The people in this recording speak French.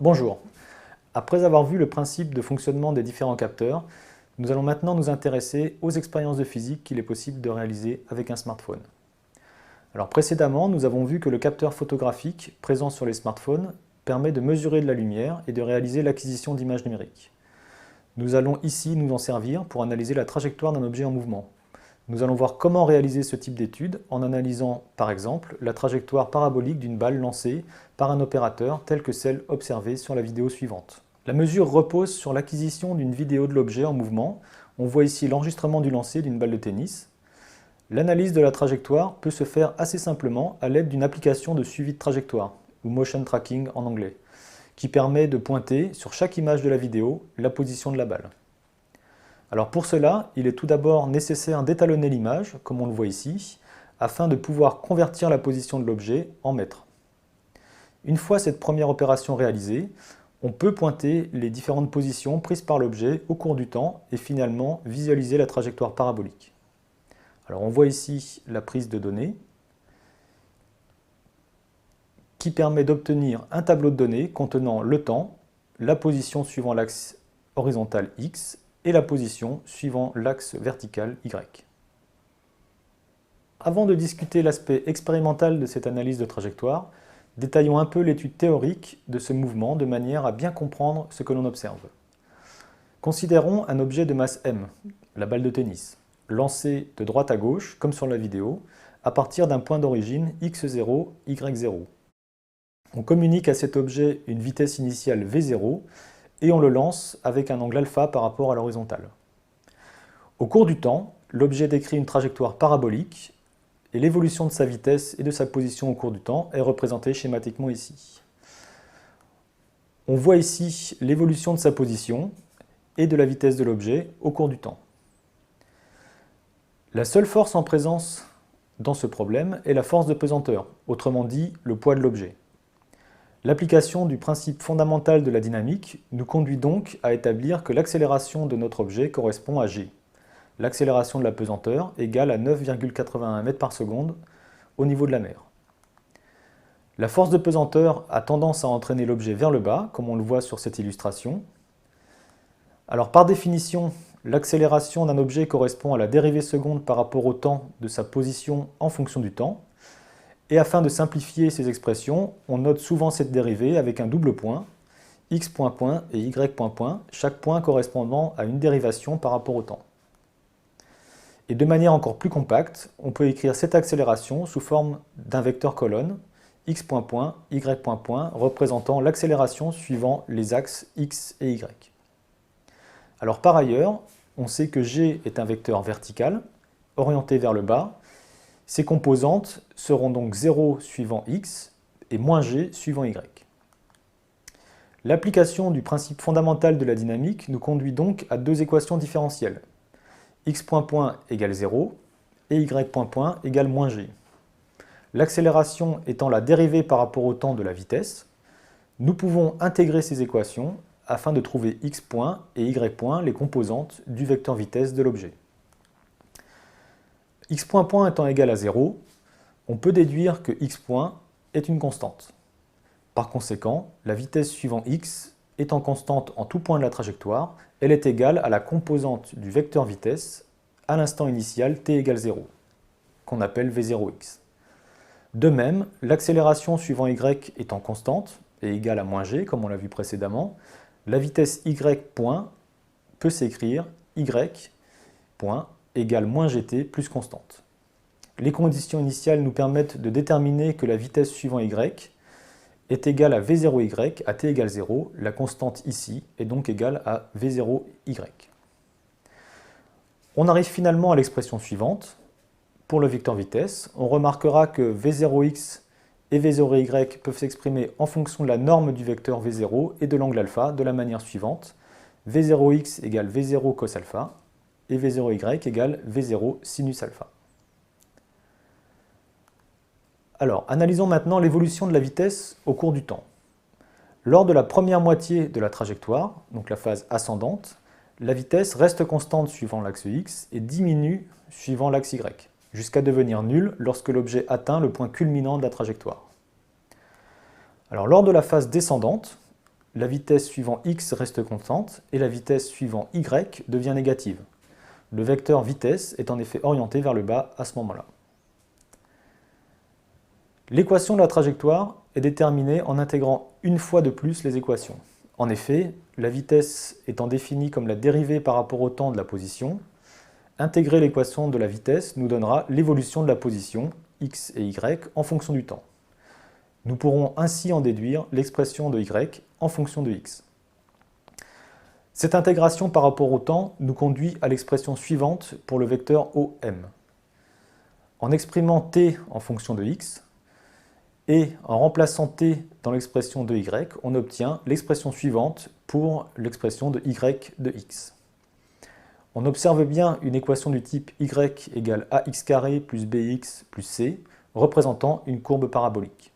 Bonjour. Après avoir vu le principe de fonctionnement des différents capteurs, nous allons maintenant nous intéresser aux expériences de physique qu'il est possible de réaliser avec un smartphone. Alors précédemment, nous avons vu que le capteur photographique présent sur les smartphones permet de mesurer de la lumière et de réaliser l'acquisition d'images numériques. Nous allons ici nous en servir pour analyser la trajectoire d'un objet en mouvement. Nous allons voir comment réaliser ce type d'étude en analysant, par exemple, la trajectoire parabolique d'une balle lancée par un opérateur telle que celle observée sur la vidéo suivante. La mesure repose sur l'acquisition d'une vidéo de l'objet en mouvement. On voit ici l'enregistrement du lancer d'une balle de tennis. L'analyse de la trajectoire peut se faire assez simplement à l'aide d'une application de suivi de trajectoire, ou motion tracking en anglais, qui permet de pointer sur chaque image de la vidéo la position de la balle. Alors pour cela, il est tout d'abord nécessaire d'étalonner l'image, comme on le voit ici, afin de pouvoir convertir la position de l'objet en mètres. Une fois cette première opération réalisée, on peut pointer les différentes positions prises par l'objet au cours du temps et finalement visualiser la trajectoire parabolique. Alors on voit ici la prise de données qui permet d'obtenir un tableau de données contenant le temps, la position suivant l'axe horizontal X et la position suivant l'axe vertical Y. Avant de discuter l'aspect expérimental de cette analyse de trajectoire, détaillons un peu l'étude théorique de ce mouvement de manière à bien comprendre ce que l'on observe. Considérons un objet de masse m, la balle de tennis, lancé de droite à gauche, comme sur la vidéo, à partir d'un point d'origine x0, y0. On communique à cet objet une vitesse initiale v0 et on le lance avec un angle alpha par rapport à l'horizontale. Au cours du temps, l'objet décrit une trajectoire parabolique et l'évolution de sa vitesse et de sa position au cours du temps est représentée schématiquement ici. On voit ici l'évolution de sa position et de la vitesse de l'objet au cours du temps. La seule force en présence dans ce problème est la force de pesanteur, autrement dit le poids de l'objet. L'application du principe fondamental de la dynamique nous conduit donc à établir que l'accélération de notre objet correspond à g. L'accélération de la pesanteur égale à 9,81 mètres par seconde au niveau de la mer. La force de pesanteur a tendance à entraîner l'objet vers le bas, comme on le voit sur cette illustration. Alors par définition, l'accélération d'un objet correspond à la dérivée seconde par rapport au temps de sa position en fonction du temps. Et afin de simplifier ces expressions, on note souvent cette dérivée avec un double point, x point point et y point point, chaque point correspondant à une dérivation par rapport au temps. Et de manière encore plus compacte, on peut écrire cette accélération sous forme d'un vecteur colonne, x point point, y point point, représentant l'accélération suivant les axes x et y. Alors par ailleurs, on sait que g est un vecteur vertical, orienté vers le bas. Ces composantes seront donc 0 suivant x et moins g suivant y. L'application du principe fondamental de la dynamique nous conduit donc à deux équations différentielles. X point point égale 0 et y point point égale moins g. L'accélération étant la dérivée par rapport au temps de la vitesse, nous pouvons intégrer ces équations afin de trouver x point et y point, les composantes du vecteur vitesse de l'objet. X point point étant égal à 0, on peut déduire que x point est une constante. Par conséquent, la vitesse suivant x étant constante en tout point de la trajectoire, elle est égale à la composante du vecteur vitesse à l'instant initial t égale 0, qu'on appelle v0x. De même, l'accélération suivant y étant constante et égale à moins g, comme on l'a vu précédemment, la vitesse y point peut s'écrire y point égale moins gt plus constante. Les conditions initiales nous permettent de déterminer que la vitesse suivant y est égale à v0y à t égale 0, la constante ici est donc égale à v0y. On arrive finalement à l'expression suivante. Pour le vecteur vitesse, on remarquera que v0x et v0y peuvent s'exprimer en fonction de la norme du vecteur v0 et de l'angle alpha de la manière suivante. v0x égale v0 cos alpha et v0y égale v0 sinus alpha. Alors, analysons maintenant l'évolution de la vitesse au cours du temps. Lors de la première moitié de la trajectoire, donc la phase ascendante, la vitesse reste constante suivant l'axe x et diminue suivant l'axe y, jusqu'à devenir nulle lorsque l'objet atteint le point culminant de la trajectoire. Alors, lors de la phase descendante, la vitesse suivant x reste constante et la vitesse suivant y devient négative. Le vecteur vitesse est en effet orienté vers le bas à ce moment-là. L'équation de la trajectoire est déterminée en intégrant une fois de plus les équations. En effet, la vitesse étant définie comme la dérivée par rapport au temps de la position, intégrer l'équation de la vitesse nous donnera l'évolution de la position, x et y, en fonction du temps. Nous pourrons ainsi en déduire l'expression de y en fonction de x. Cette intégration par rapport au temps nous conduit à l'expression suivante pour le vecteur OM. En exprimant t en fonction de x, et en remplaçant t dans l'expression de y, on obtient l'expression suivante pour l'expression de y de x. On observe bien une équation du type y égale ax carré plus bx plus c, représentant une courbe parabolique.